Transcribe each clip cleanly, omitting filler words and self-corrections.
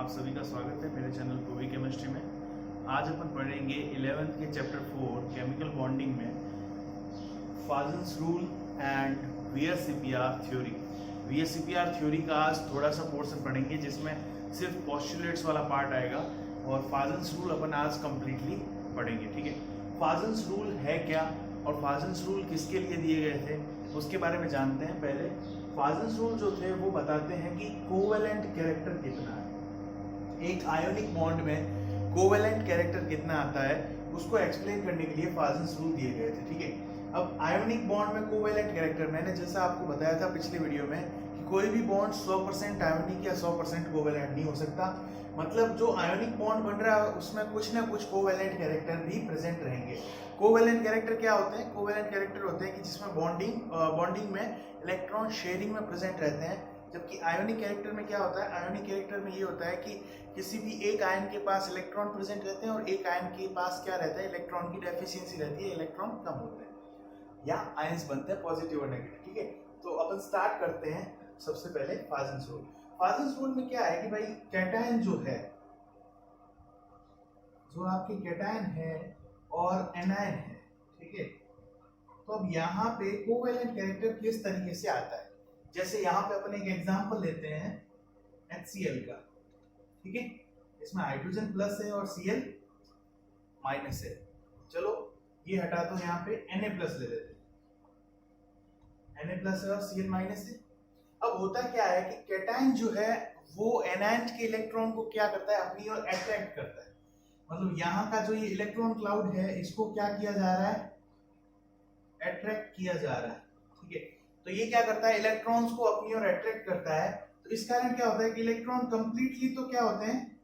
आप सभी का स्वागत है मेरे चैनल कोवी केमिस्ट्री में। आज अपन पढ़ेंगे 11th के चैप्टर 4 केमिकल बॉन्डिंग में फाजन्स रूल एंड वीएससीपीआर थ्योरी। वीएससीपीआर थ्योरी का आज थोड़ा सा पोर्शन पढ़ेंगे जिसमें सिर्फ पोस्टुलेट्स वाला पार्ट आएगा और फाजन्स रूल अपन आज कंप्लीटली पढ़ेंगे। ठीक है, फाजन्स रूल है क्या और फाजन्स रूल किसके लिए दिए गए थे उसके बारे में जानते हैं। पहले फाजन्स रूल जो थे वो बताते हैं कि कोवेलेंट कैरेक्टर कितना है, एक आयोनिक बॉन्ड में कोवेलेंट कैरेक्टर कितना आता है उसको एक्सप्लेन करने के लिए फाजन्स रूल दिए गए थे। ठीक है, अब आयोनिक बॉन्ड में कोवेलेंट कैरेक्टर, मैंने जैसा आपको बताया था पिछले वीडियो में कि कोई भी बॉन्ड 100% आयोनिक या 100% कोवेलेंट नहीं हो सकता। मतलब जो आयोनिक बॉन्ड बन रहा है उसमें कुछ ना कुछ कोवेलेंट कैरेक्टर भी प्रेजेंट रहेंगे। कोवेलेंट कैरेक्टर क्या होते हैं? कोवेलेंट कैरेक्टर होते हैं कि जिसमें बॉन्डिंग में इलेक्ट्रॉन शेयरिंग में प्रेजेंट रहते हैं। जबकि आयोनिक कैरेक्टर में क्या होता है? आयोनिक कैरेक्टर में ये होता है कि किसी भी एक आयन के पास इलेक्ट्रॉन प्रेजेंट रहते हैं और एक आयन के पास क्या रहता है? इलेक्ट्रॉन की डेफिशिएंसी रहती है, इलेक्ट्रॉन कम होते हैं या आयंस बनते हैं पॉजिटिव और नेगेटिव। ठीक है, तो अपन स्टार्ट करते हैं सबसे पहले फाजन्स रूल। फाजन्स रूल में क्या है कि भाई कैटायन जो है, जो आपके कैटायन है और एनायन है, ठीक है, तो अब यहाँ पे कोवेलेंट कैरेक्टर किस तरीके से आता है? जैसे यहाँ पे अपन एक एग्जांपल लेते हैं HCl का। ठीक है, इसमें हाइड्रोजन प्लस है और Cl माइनस है। चलो ये हटा दो, यहाँ पे Na प्लस ले लेते हैं। Na प्लस है और Cl माइनस है। अब होता क्या है कि कैटायन जो है वो एनायन के इलेक्ट्रॉन को क्या करता है? अपनी ओर अट्रैक्ट करता है। मतलब यहाँ का जो ये इलेक्ट्रॉन क्लाउड है इसको क्या किया जा रहा है? अट्रैक्ट किया जा रहा है। ठीक है, तो ये क्या करता है? इलेक्ट्रॉन्स को अपनी ओर अट्रैक्ट करता है। तो इस कारण क्या होता है कि इलेक्ट्रॉन कंप्लीटली तो क्या होते हैं,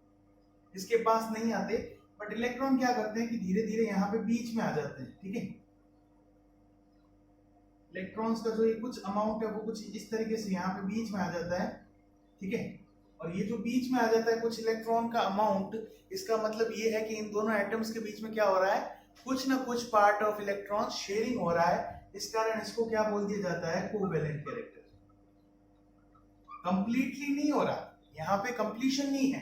इसके पास नहीं आते, बट इलेक्ट्रॉन क्या करते हैं कि धीरे धीरे यहाँ पे बीच में आ जाते हैं। ठीक है, इलेक्ट्रॉन्स का जो ये कुछ अमाउंट है वो कुछ इस तरीके से यहाँ पे बीच में आ जाता है। ठीक है, और ये जो बीच में आ जाता है कुछ इलेक्ट्रॉन का अमाउंट, इसका मतलब ये है कि इन दोनों एटम्स के बीच में क्या हो रहा है? कुछ ना कुछ पार्ट ऑफ इलेक्ट्रॉन शेयरिंग हो रहा है। इस कारण इसको क्या बोल दिया जाता है? Covalent character. कंप्लीटली नहीं हो रहा, यहाँ पे कंप्लीशन नहीं है,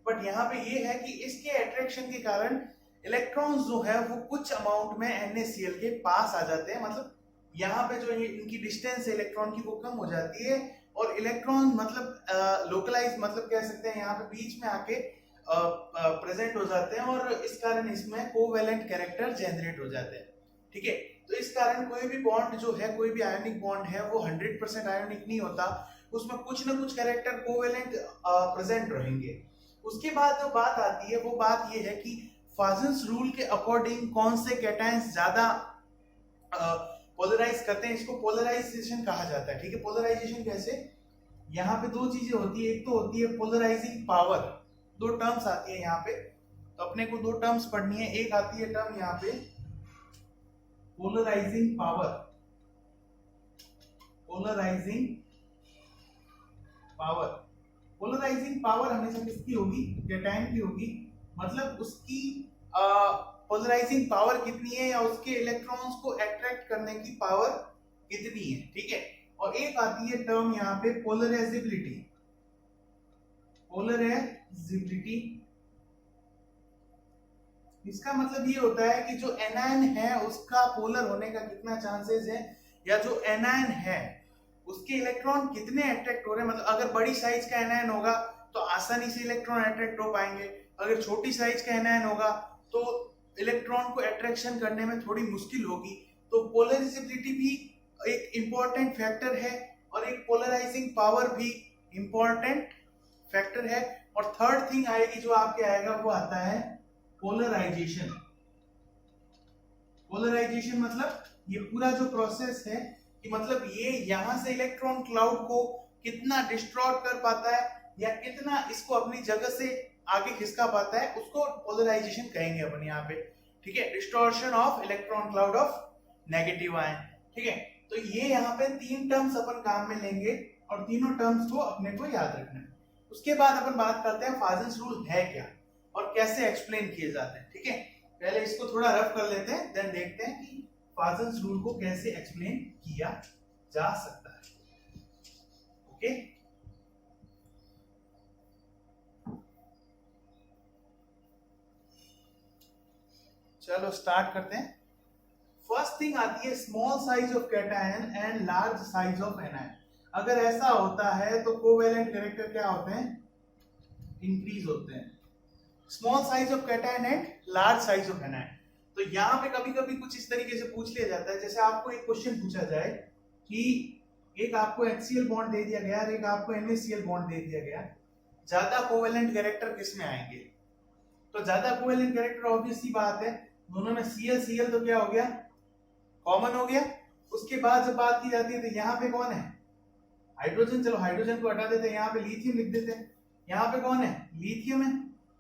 बट यहाँ पे ये है कि इसके अट्रैक्शन के कारण इलेक्ट्रॉन्स जो है वो कुछ अमाउंट में NaCl के पास आ जाते हैं। मतलब यहाँ पे जो इनकी डिस्टेंस है इलेक्ट्रॉन की वो कम हो जाती है और इलेक्ट्रॉन मतलब लोकलाइज, मतलब कह सकते हैं यहाँ पे बीच में आके प्रेजेंट हो जाते हैं और इस कारण इसमें कोवेलेंट कैरेक्टर जनरेट हो जाते हैं। ठीक है, तो इस कारण कोई भी बॉन्ड जो है, कोई भी आयोनिक बॉन्ड है वो 100% आयोनिक नहीं होता, उसमें कुछ ना कुछ कैरेक्टर कोवेलेंट प्रेजेंट रहेंगे। उसके बाद जो बात आती है वो बात ये है कि फाजन्स रूल के अकॉर्डिंग कौन से कैटायंस ज्यादा पोलराइज करते हैं, इसको पोलराइजेशन कहा जाता है। ठीक है, पोलराइजेशन कैसे? यहाँ पे दो चीजें होती है, एक तो होती है पोलराइजिंग पावर, दो टर्म्स आती है यहाँ पे, तो अपने को दो टर्म्स पढ़नी है। एक आती है टर्म यहाँ पे polarising power, polarising power. Polarising power हमेशा किसकी होगी? कैटायन की होगी। मतलब उसकी पोलराइजिंग पावर कितनी है या उसके इलेक्ट्रॉन्स को अट्रैक्ट करने की पावर कितनी है। ठीक है, और एक आती है टर्म यहाँ पे पोलराइजेबिलिटी, पोलराइजेबिलिटी। इसका मतलब ये होता है कि जो एनायन है उसका पोलर होने का कितना चांसेस है, या जो एनायन है उसके इलेक्ट्रॉन कितने अट्रैक्ट हो रहे हैं। मतलब अगर बड़ी साइज का एनायन होगा तो आसानी से इलेक्ट्रॉन अट्रैक्ट हो पाएंगे, अगर छोटी साइज का एनायन होगा तो इलेक्ट्रॉन को अट्रैक्शन करने में थोड़ी मुश्किल होगी। तो पोलराइजेबिलिटी भी एक इंपॉर्टेंट फैक्टर है और एक पोलराइजिंग पावर भी इंपॉर्टेंट फैक्टर है। और थर्ड थिंग आएगी जो आपके आएगा वो आता है पोलराइजेशन। पोलराइजेशन मतलब ये पूरा जो प्रोसेस है कि मतलब ये यहां से इलेक्ट्रॉन क्लाउड को कितना डिस्ट्रॉय कर पाता है या कितना इसको अपनी जगह से आगे खिसका पाता है, उसको पोलराइजेशन कहेंगे अपन यहाँ पे। ठीक है, distortion of electron cloud of negative ion. ठीक है, तो ये यहाँ पे तीन टर्म्स अपन काम में लेंगे और तीनों टर्म्स को अपने को याद रखना है। उसके बाद अपन बात करते हैं फाजन्स रूल है क्या और कैसे एक्सप्लेन किए जाते हैं। ठीक है, पहले इसको थोड़ा रफ कर लेते हैं, देन देखते हैं कि फाजन्स रूल को कैसे एक्सप्लेन किया जा सकता है। ओके, चलो स्टार्ट करते हैं। फर्स्ट थिंग आती है small size of cation and large size of anion. अगर ऐसा होता है तो कोवेलेंट कैरेक्टर क्या होते हैं, इंक्रीज होते हैं। Small size of cation and large size of anion. तो यहाँ पे कभी कभी कुछ इस तरीके से पूछ लिया जाता है, जैसे आपको एक क्वेश्चन पूछा जाए कि एक आपको HCl बॉन्ड दे दिया गया और एक आपको NaCl बॉन्ड दे दिया गया, ज्यादा कोवेलेंट कैरेक्टर किस में आएंगे? तो ज्यादा कोवेलेंट कैरेक्टर ऑब्वियस सी बात है, दोनों में Cl तो क्या हो गया, कॉमन हो गया। उसके बाद जब बात की जाती है तो यहाँ पे कौन है, हाइड्रोजन। चलो हाइड्रोजन को हटा देते हैं, यहाँ पे लिथियम लिख देते हैं। यहाँ पे कौन है, लिथियम है,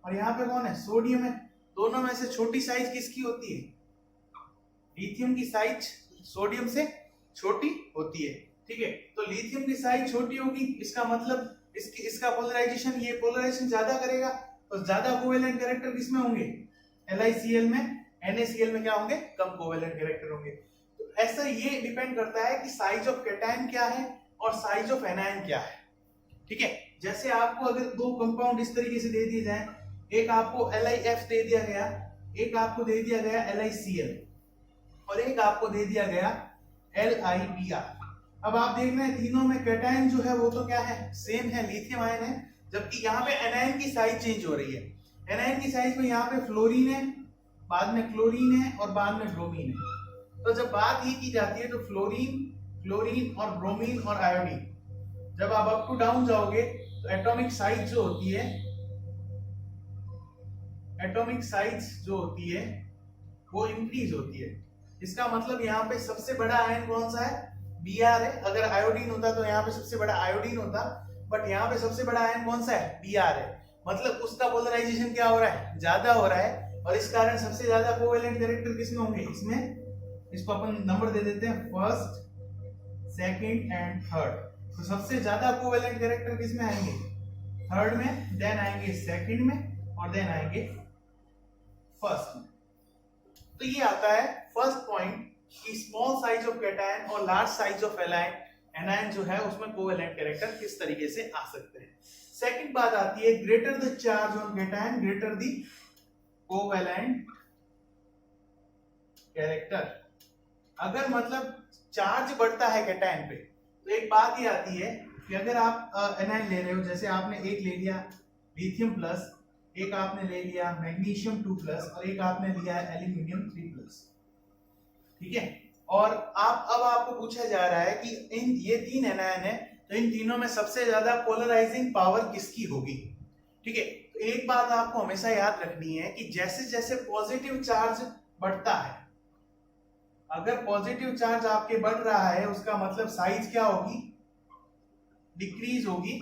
और यहाँ पे कौन है, सोडियम है। दोनों में से छोटी साइज किसकी होती है, लिथियम की साइज सोडियम से छोटी होती है। ठीक है, तो लिथियम की साइज छोटी होगी, इसका मतलब इसका पोलराइजेशन, ये पोलराइजेशन ज्यादा करेगा, तो ज्यादा कोवेलेंट कैरेक्टर किसमें होंगे, LiCl में। NaCl में क्या होंगे, कम कोवेलेंट कैरेक्टर होंगे। तो ऐसा ये डिपेंड करता है कि साइज ऑफ कैटायन क्या है और साइज ऑफ एनायन क्या है। ठीक है, जैसे आपको अगर दो कंपाउंड इस तरीके से दे दिए जाए, एक आपको LiF दे दिया गया, एक आपको दे दिया गया LiCl, और एक आपको दे दिया गया LiBr। अब आप देख रहे हैं तीनों में कैटायन जो है वो तो क्या है, सेम है, लिथियम आयन है, जबकि यहाँ पे एनायन की साइज चेंज हो रही है। एनायन की साइज में यहाँ पे फ्लोरीन है, बाद में क्लोरीन है और बाद में ब्रोमीन है। तो जब बात ही की जाती है तो फ्लोरीन और ब्रोमीन और आयोडीन, जब आप अप टू डाउन जाओगे तो एटॉमिक साइज जो होती है, वो इंक्रीज होती है। इसका मतलब यहाँ पे सबसे बड़ा आयन कौन सा है, Br है। अगर आयोडीन होता तो यहाँ पे सबसे बड़ा आयोडीन होता, बट यहाँ पे सबसे बड़ा आयन कौन सा है, Br है। मतलब उसका पोलराइजेशन क्या हो रहा है, ज्यादा हो रहा है, और इस कारण सबसे ज्यादा कोवेलेंट कैरेक्टर किसमें होंगे, इसमें। इसको अपन नंबर दे देते हैं, फर्स्ट, सेकंड एंड थर्ड। तो सबसे ज्यादा कोवेलेंट कैरेक्टर किसमें आएंगे, थर्ड में, देन आएंगे सेकंड में, और देन आएंगे फर्स्ट में। तो ये आता है फर्स्ट पॉइंट कि स्मॉल साइज ऑफ कैटायन और लार्ज साइज ऑफ एनायन जो है उसमें कोवेलेंट कैरेक्टर किस तरीके से आ सकते हैं। सेकंड बात आती है greater the charge on cation greater the covalent character. अगर मतलब चार्ज बढ़ता है कैटायन पे तो एक बात ये आती है कि अगर आप एनायन ले रहे हो, जैसे आपने एक ले लिया लिथियम प्लस, एक आपने ले लिया मैग्नीशियम 2 प्लस, और एक आपने लिया एल्यूमिनियम 3 प्लस। ठीक है, और अब आपको पूछा जा रहा है कि ये 3 एनायन है, तो इन तीनों में सबसे ज्यादा पोलराइजिंग पावर किसकी होगी। ठीक है, तो एक बात आपको हमेशा याद रखनी है कि जैसे जैसे पॉजिटिव चार्ज बढ़ता है, अगर पॉजिटिव चार्ज आपके बढ़ रहा है उसका मतलब साइज क्या होगी, डिक्रीज होगी,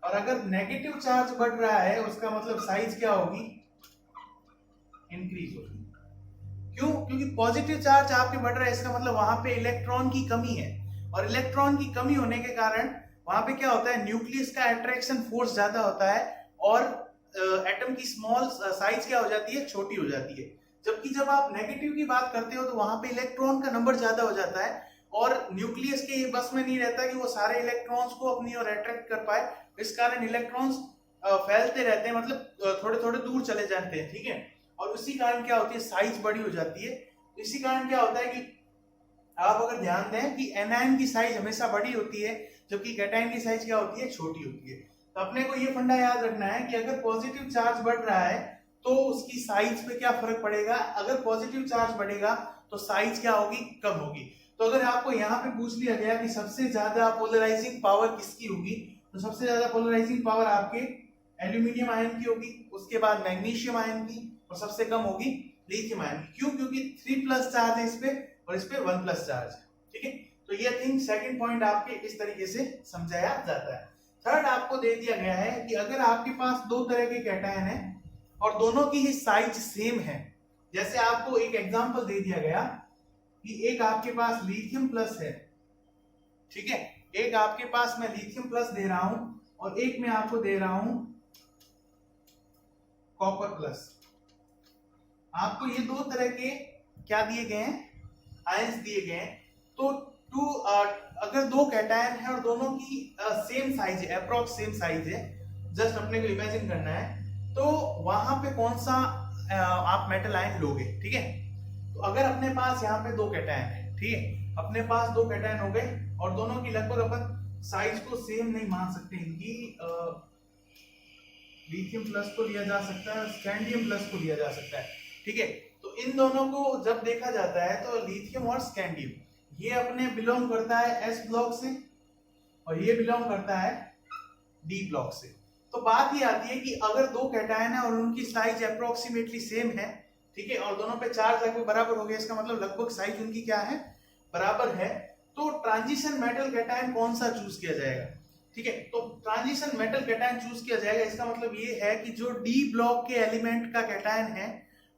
और अगर नेगेटिव चार्ज बढ़ रहा है उसका मतलब साइज क्या होगी, इंक्रीज होगी। क्यों? क्योंकि पॉजिटिव चार्ज आपके बढ़ रहा है, इसका मतलब वहां पे इलेक्ट्रॉन की कमी है, और इलेक्ट्रॉन की कमी होने के कारण वहां पे क्या होता है, न्यूक्लियस का अट्रैक्शन फोर्स ज्यादा होता है, और एटम की स्मॉल साइज क्या हो जाती है, छोटी हो जाती है। जबकि जब आप नेगेटिव की बात करते हो तो वहां पे इलेक्ट्रॉन का नंबर ज्यादा हो जाता है, और न्यूक्लियस के ये बस में नहीं रहता कि वो सारे इलेक्ट्रॉन्स को अपनी ओर अट्रैक्ट कर पाए, इस कारण इलेक्ट्रॉन्स फैलते रहते हैं, मतलब थोड़े थोड़े दूर चले जाते हैं। ठीक है, और उसी कारण क्या होती है, साइज बड़ी हो जाती है। इसी कारण क्या होता है कि आप अगर ध्यान दें कि एनायन की साइज हमेशा बड़ी होती है, जबकि कैटायन की साइज क्या होती है, छोटी होती है। तो अपने को ये फंडा याद रखना है कि अगर पॉजिटिव चार्ज बढ़ रहा है तो उसकी साइज पे क्या फर्क पड़ेगा, अगर पॉजिटिव चार्ज बढ़ेगा तो साइज क्या होगी, कम होगी। तो अगर आपको यहाँ पे पूछ लिया गया कि सबसे ज्यादा पोलराइजिंग पावर किसकी होगी, तो सबसे ज्यादा पोलराइजिंग पावर आपके एल्यूमिनियम आयन की होगी, उसके बाद मैग्नीशियम आयन की, और सबसे कम होगी लिथियम आयन की। क्यों? क्योंकि 3 प्लस चार्ज है इस पे और इस पे 1 प्लस चार्ज है। ठीक है, तो ये थिंग सेकंड पॉइंट आपके इस तरीके से समझाया जाता है। थर्ड आपको दे दिया गया है कि अगर आपके पास दो तरह के कैटायन है और दोनों की ही साइज सेम है, जैसे आपको एक एग्जांपल दे दिया गया कि एक आपके पास लिथियम प्लस है, ठीक है, एक आपके पास मैं लिथियम प्लस दे रहा हूं और एक मैं आपको दे रहा हूं कॉपर प्लस। आपको ये दो तरह के क्या दिए गए हैं, आयंस दिए गए हैं। तो अगर दो कैटायन है और दोनों की सेम साइज है, अप्रॉक्स सेम साइज है, जस्ट अपने को इमेजिन करना है, तो वहां पे कौन सा आप मेटल आयन लोगे, ठीक है। तो अगर अपने पास यहाँ पे दो कैटायन है, ठीक है, अपने पास दो कैटायन हो गए और दोनों की लगभग अपन साइज को सेम नहीं मान सकते, इनकी लिथियम प्लस को लिया जा सकता है, स्कैंडियम प्लस को लिया जा सकता है, ठीक है। तो इन दोनों को जब देखा जाता है तो लिथियम और स्कैंडियम ये अपने बिलोंग करता है एस ब्लॉक से और ये बिलोंग करता है डी ब्लॉक से। तो बात ये आती है कि अगर दो कैटायन है और उनकी साइज अप्रोक्सीमेटली सेम है, ठीक है, और दोनों पे चार्ज लगभग बराबर हो गया, इसका मतलब लगभग साइज उनकी क्या है, बराबर है, तो ट्रांजिशन मेटल कैटायन कौन सा चूज किया जाएगा, ठीक है। तो ट्रांजिशन मेटल कैटायन चूज किया जाएगा, इसका मतलब ये है कि जो डी ब्लॉक के एलिमेंट का कैटायन है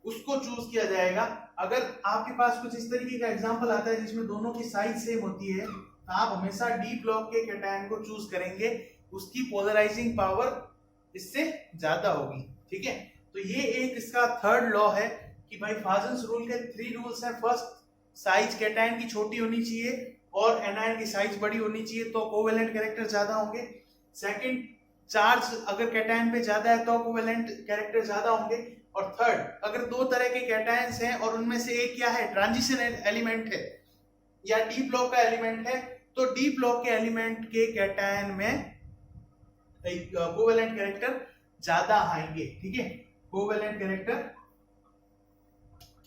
उसको चूज किया जाएगा। अगर आपके पास कुछ इस तरीके का एग्जांपल आता है जिसमें दोनों की साइज सेम होती है तो आप हमेशा डी ब्लॉक के कैटायन को चूज करेंगे, उसकी पोलराइजिंग पावर इससे ज्यादा होगी, ठीक है। तो ये एक इसका थर्ड लॉ है कि भाई फाजन्स रूल के 3 रूल्स हैं। फर्स्ट, साइज कैटायन की छोटी होनी चाहिए और एनायन की साइज बड़ी होनी चाहिए तो कोवेलेंट कैरेक्टर ज्यादा होंगे। सेकंड, चार्ज अगर कैटायन पे ज्यादा है तो कोवेलेंट कैरेक्टर ज्यादा होंगे। और थर्ड, अगर दो तरह के कैटायंस हैं और उनमें से एक क्या है, ट्रांजिशन एलिमेंट है या डी ब्लॉक का एलिमेंट है, तो डी ब्लॉक के एलिमेंट के कैटायन में कोवेलेंट कैरेक्टर ज्यादा आएंगे, ठीक है, कोवेलेंट कैरेक्टर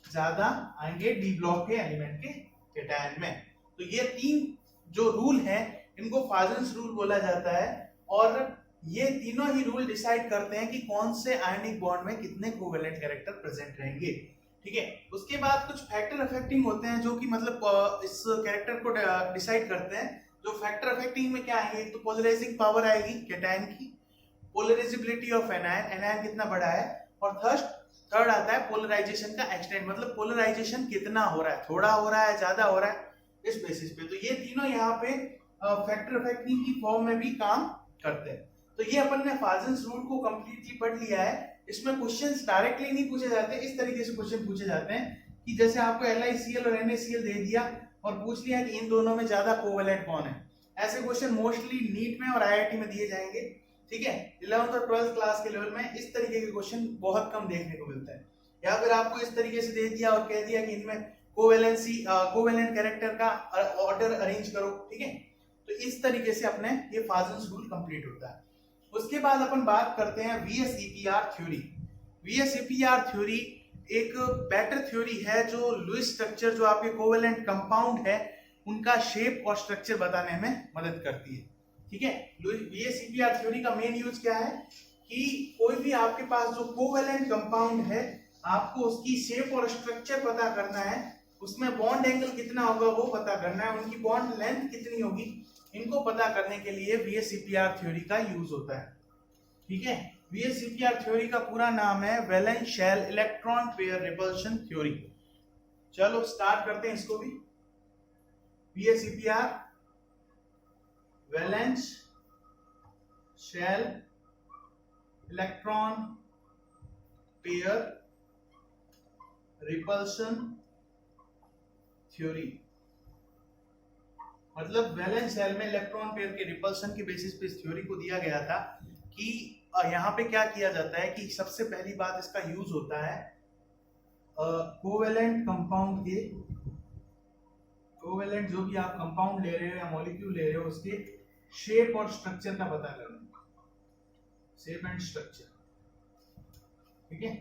ज्यादा आएंगे डी ब्लॉक के एलिमेंट के कैटायन में। तो ये 3 जो रूल हैं इनको फाजन्स रूल बोला जाता है और ये तीनों ही रूल डिसाइड करते हैं कि कौन से आयनिक बॉन्ड में कितने कोवेलेंट कैरेक्टर प्रेजेंट रहेंगे, ठीक है। उसके बाद कुछ फैक्टर अफेक्टिंग होते हैं जो कि मतलब इस कैरेक्टर को डिसाइड करते हैं। जो फैक्टर अफेक्टिंग में क्या आएंगे, तो पोलराइजिंग पावर आएगी कैटायन की, पोलराइजेबिलिटी ऑफ एनायन, एनायन कितना बड़ा है, और थर्ड आता है पोलराइजेशन का एक्सटेंट, मतलब पोलराइजेशन कितना हो रहा है, थोड़ा हो रहा है, ज्यादा हो रहा है, इस बेसिस पे। तो ये तीनों यहाँ पे फैक्टर अफेक्टिंग की फॉर्म में भी काम करते हैं। तो ये अपन ने फाजन्स रूल को कंप्लीटली पढ़ लिया है। इसमें क्वेश्चंस डायरेक्टली नहीं पूछे जाते, इस तरीके से क्वेश्चन पूछे जाते हैं कि जैसे आपको LiCl और NaCl दे दिया और पूछ लिया कि इन दोनों में ज्यादा कोवेलेंट कौन है। ऐसे क्वेश्चन मोस्टली नीट में और IIT में दिए जाएंगे, ठीक है। 11th और 12th क्लास के लेवल में इस तरीके के क्वेश्चन बहुत कम देखने को मिलता है। या फिर आपको इस तरीके से दे दिया और कह दिया कि इनमें कोवेलेंट कैरेक्टर का ऑर्डर अरेंज करो, ठीक है। तो इस तरीके से अपने ये फाजन्स रूल कंप्लीट होता है। उसके बाद अपन बात करते हैं VSEPR थ्योरी। VSEPR थ्योरी एक बेटर थ्योरी है जो लुईस स्ट्रक्चर, जो आपके कोवेलेंट कंपाउंड है, उनका शेप और स्ट्रक्चर बताने में मदद करती है, ठीक है। VSEPR थ्योरी का मेन यूज क्या है कि कोई भी आपके पास जो कोवेलेंट कंपाउंड है, आपको उसकी शेप और स्ट्रक्चर पता करना है, उसमें बॉन्ड एंगल कितना होगा वो पता करना है, उनकी बॉन्ड लेंथ कितनी होगी, इनको पता करने के लिए VSEPR थ्योरी का यूज होता है, ठीक है। VSEPR थ्योरी का पूरा नाम है valence shell electron pair repulsion theory. चलो स्टार्ट करते हैं इसको भी। VSEPR valence shell electron pair repulsion theory, मतलब वैलेंस शेल में इलेक्ट्रॉन पेयर के रिपल्शन के बेसिस पे इस थ्योरी को दिया गया था कि यहाँ पे क्या किया जाता है कि सबसे पहली बात इसका यूज होता है कोवेलेंट कंपाउंड के, कोवेलेंट जो भी आप कंपाउंड ले रहे हो या मॉलिक्यूल ले रहे हो उसके शेप और स्ट्रक्चर का पता करना, शेप एंड स्ट्रक्चर, ठीक है।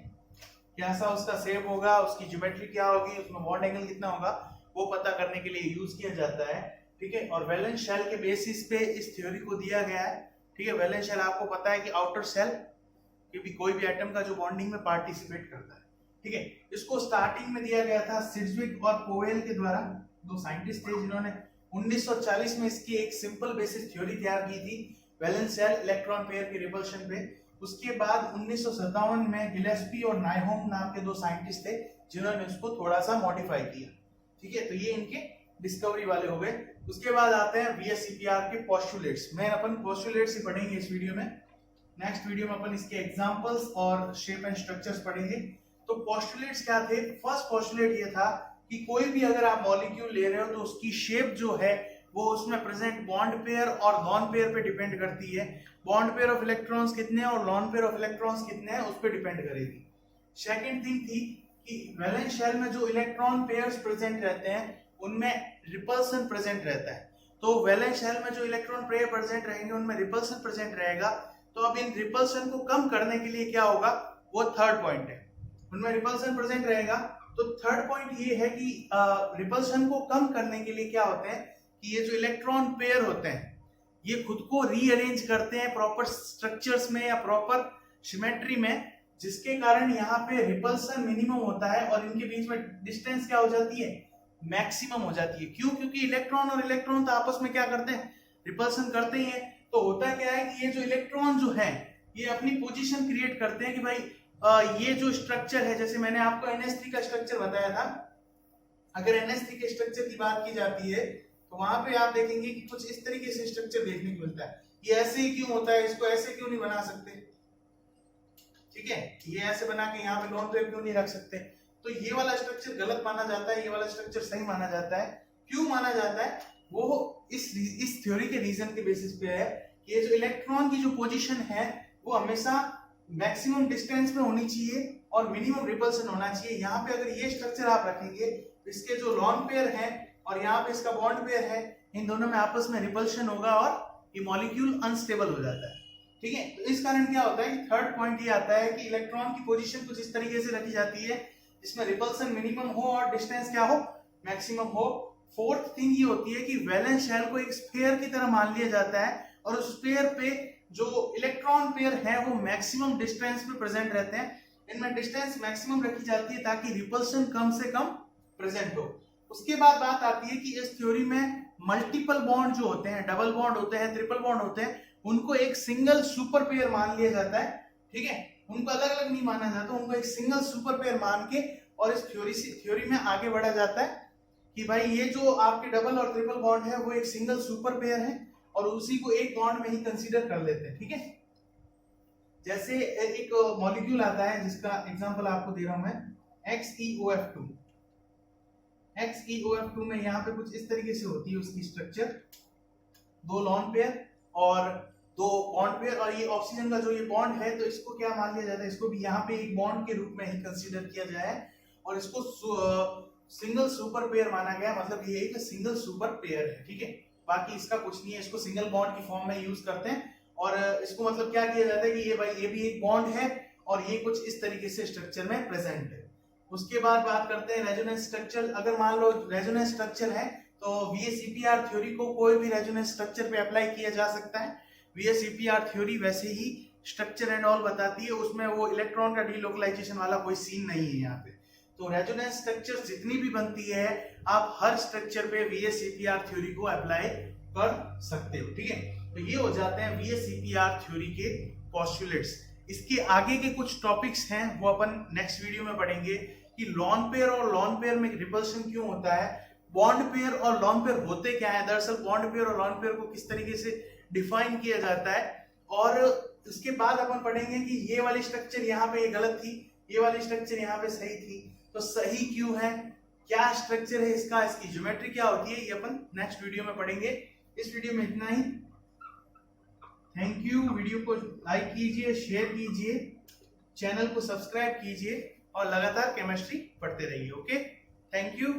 कैसा उसका शेप होगा, उसकी ज्योमेट्री क्या होगी, उसमें बॉन्ड एंगल कितना होगा, वो पता करने के लिए यूज किया जाता है, ठीक है। और वैलेंस शेल के बेसिस पे इस थ्योरी को दिया गया है, ठीक है। वैलेंस शेल आपको पता है कि आउटर शेल, क्योंकि कोई भी एटम का जो बॉन्डिंग में पार्टिसिपेट करता है, ठीक है। इसको स्टार्टिंग में दिया गया था सिड्जविक और पोवेल के द्वारा, दो साइंटिस्ट थे जिन्होंने 1940 में इसकी एक सिंपल बेसिस थ्योरी तैयार की थी वैलेंस शेल इलेक्ट्रॉन पेयर के रिपल्शन पे। उसके बाद 1957 में गिलेस्पी और नाइहोम नाम के दो साइंटिस्ट थे जिन्होंने उसको थोड़ा सा मॉडिफाई किया, ठीक है। तो ये इनके डिस्कवरी वाले हो गए। उसके बाद आते हैं VSEPR के पोस्टुलेट्स। मैं अपन पोस्टुलेट्स ही पढ़ेंगे इस वीडियो में, नेक्स्ट वीडियो में अपन इसके एग्जांपल्स और शेप एंड स्ट्रक्चर्स पढ़ेंगे। तो पोस्टुलेट्स क्या थे? फर्स्ट पोस्टुलेट ये था कि कोई भी अगर आप मॉलिक्यूल ले रहे हो तो उसकी शेप जो है वो उसमें प्रेजेंट बॉन्ड पेयर और लॉन पेयर पे डिपेंड करती है। बॉन्ड पेयर ऑफ इलेक्ट्रॉन्स कितने हैं और लॉन पेयर ऑफ इलेक्ट्रॉन्स कितने हैं उस पर डिपेंड करेगी, सेकेंड थिंग थी कि वैलेंस शेल में जो इलेक्ट्रॉन पेयर्स प्रेजेंट रहते हैं उनमें रिपल्सन प्रेजेंट रहता है। तो वैलेंस शेल में जो इलेक्ट्रॉन पेयर प्रेजेंट रहेंगे उनमें रिपल्सन प्रेजेंट रहेगा। तो अब इन रिपल्सन को कम करने के लिए क्या होगा, वो थर्ड पॉइंट है। उनमें रिपल्सन प्रेजेंट रहेगा तो थर्ड पॉइंट ये है कि रिपल्सन को कम करने के लिए क्या होते हैं कि ये जो इलेक्ट्रॉन पेयर होते हैं ये खुद को रीअरेंज करते हैं प्रॉपर स्ट्रक्चर्स में या प्रॉपर सिमेट्री में, जिसके कारण यहाँ पे रिपल्सन मिनिमम होता है और इनके बीच में डिस्टेंस क्या हो जाती है, मैक्सिमम हो जाती है। क्यों? क्योंकि इलेक्ट्रॉन और इलेक्ट्रॉन तो आपस में क्या करते हैं, रिपल्सन करते ही हैं। तो होता क्या है कि ये जो इलेक्ट्रॉन जो है ये अपनी पोजीशन क्रिएट करते हैं कि भाई ये जो स्ट्रक्चर है, जैसे मैंने आपको NH3 का स्ट्रक्चर बताया था, अगर NH3 के स्ट्रक्चर की बात की जाती है तो वहां पे आप देखेंगे कि कुछ इस तरीके से स्ट्रक्चर देखने को मिलता है। ये ऐसे ही क्यों होता है, इसको ऐसे क्यों नहीं बना सकते, ठीक है, ये ऐसे बना के यहाँ पे लोन पेयर क्यों नहीं रख सकते। तो ये वाला स्ट्रक्चर गलत माना जाता है, ये वाला स्ट्रक्चर सही माना जाता है। क्यों माना जाता है, वो इस थ्योरी के रीजन के बेसिस पे है कि ये जो इलेक्ट्रॉन की जो पोजीशन है वो हमेशा मैक्सिमम डिस्टेंस में होनी चाहिए और मिनिमम रिपल्सन होना चाहिए। यहाँ पे अगर ये स्ट्रक्चर आप रखेंगे, इसके जो लॉन पेयर है और यहाँ पे इसका बॉन्ड पेयर है, इन दोनों में आपस में रिपल्शन होगा और ये मॉलिक्यूल अनस्टेबल हो जाता है, ठीक है। तो इस कारण क्या होता है कि थर्ड पॉइंट ये आता है कि इलेक्ट्रॉन की पोजीशन कुछ इस तरीके से रखी जाती है जिसमें रिपल्सन मिनिमम हो और डिस्टेंस क्या हो, मैक्सिमम हो। फोर्थ थिंग ये होती है कि वैलेंस शेल को एक स्फीयर की तरह मान लिया जाता है और उस स्फीयर पे जो इलेक्ट्रॉन पेयर है वो मैक्सिमम डिस्टेंस पे प्रेजेंट रहते हैं। इनमें डिस्टेंस मैक्सिमम रखी जाती है ताकि रिपल्सन कम से कम प्रेजेंट हो। उसके बाद बात आती है कि इस थ्योरी में मल्टीपल बॉन्ड जो होते हैं, डबल बॉन्ड होते हैं, ट्रिपल बॉन्ड होते हैं, उनको एक सिंगल सुपर पेयर मान लिया जाता है, ठीक है। उनको अलग अलग नहीं माना जाता, उनको एक सिंगल सुपर पेयर मान के और इस थ्योरी में आगे बढ़ा जाता है कि भाई ये जो आपके डबल और ट्रिपल बॉन्ड है वो एक सिंगल सुपर पेयर है और उसी को एक बॉन्ड में ही कंसीडर कर लेते हैं, ठीक है। जैसे एक मॉलिक्यूल आता है जिसका एग्जांपल आपको दे रहा हूं मैं, XeOF2। XeOF2 में यहाँ पे कुछ इस तरीके से होती है उसकी स्ट्रक्चर, दो लॉन पेयर और दो बॉन्ड पेयर, और ये ऑक्सीजन का जो ये बॉन्ड है तो इसको क्या मान लिया जाता है, इसको भी यहाँ पे एक बॉन्ड के रूप में ही कंसीडर किया जाए और इसको सिंगल सुपर पेयर माना गया, मतलब ये एक सिंगल सुपर पेयर है, ठीक है। बाकी इसका कुछ नहीं है, इसको सिंगल बॉन्ड की फॉर्म में यूज करते हैं और इसको मतलब क्या किया जाता है कि ये भाई ये भी एक बॉन्ड है और ये कुछ इस तरीके से स्ट्रक्चर में प्रेजेंट है। उसके बाद बात करते हैं रेजोनेंस स्ट्रक्चर। अगर मान लो रेजोनेंस स्ट्रक्चर है तो VSEPR थ्योरी को कोई भी रेजोनेंस स्ट्रक्चर पे अप्लाई किया जा सकता है। VSEPR थ्योरी वैसे ही स्ट्रक्चर एंड ऑल बताती है, उसमें वो इलेक्ट्रॉन का डीलोकलाइजेशन वाला कोई सीन नहीं है यहाँ पे। तो रेजोनेंस स्ट्रक्चर जितनी भी बनती है आप हर स्ट्रक्चर पे VSEPR थ्योरी को अप्लाई कर सकते हो, ठीक है। तो ये हो जाते हैं VSEPR थ्योरी के पोस्टुलेट्स। इसके आगे के कुछ टॉपिक्स हैं वो अपन नेक्स्ट वीडियो में पढ़ेंगे कि लॉन पेयर और लॉन पेयर में रिपल्शन क्यों होता है, बॉन्ड पेयर और लॉन पेयर होते क्या है, दरअसल बॉन्ड पेयर और लॉन पेयर को किस तरीके से डिफाइन किया जाता है, और उसके बाद अपन पढ़ेंगे कि ये वाली स्ट्रक्चर यहाँ पे ये गलत थी, ये वाली स्ट्रक्चर यहाँ पे सही थी, तो सही क्यों है, क्या स्ट्रक्चर है इसका, इसकी ज्योमेट्री क्या होती है, ये अपन नेक्स्ट वीडियो में पढ़ेंगे। इस वीडियो में इतना ही। Thank you. वीडियो को लाइक कीजिए, शेयर कीजिए, चैनल को सब्सक्राइब कीजिए और लगातार केमिस्ट्री पढ़ते रहिए। Okay, thank you.